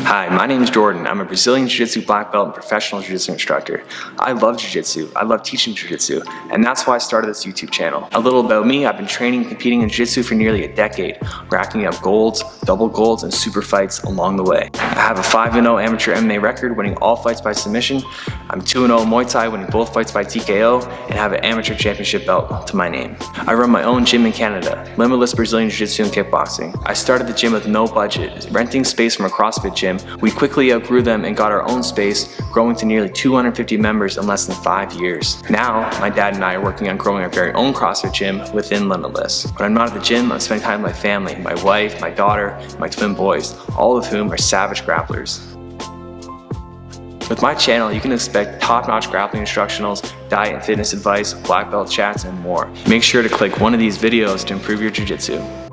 Hi, my name is Jordan. I'm a Brazilian Jiu-Jitsu black belt and professional Jiu-Jitsu instructor. I love Jiu-Jitsu. I love teaching Jiu-Jitsu, and that's why I started this YouTube channel. A little about me: I've been training and competing in Jiu-Jitsu for nearly a decade, racking up golds, double golds, and super fights along the way. I have a 5-0 amateur MMA record, winning all fights by submission. I'm 2-0 Muay Thai, winning both fights by TKO, and have an amateur championship belt to my name. I run my own gym in Canada, Limitless Brazilian Jiu-Jitsu and Kickboxing. I started the gym with no budget, renting space from a CrossFit gym. We quickly outgrew them and got our own space, growing to nearly 250 members in less than 5 years. Now, my dad and I are working on growing our very own CrossFit gym within Limitless. When I'm not at the gym, I'm spending time with my family, my wife, my daughter, my twin boys, all of whom are savage grapplers. With my channel, you can expect top-notch grappling instructionals, diet and fitness advice, black belt chats, and more. Make sure to click one of these videos to improve your jiu-jitsu.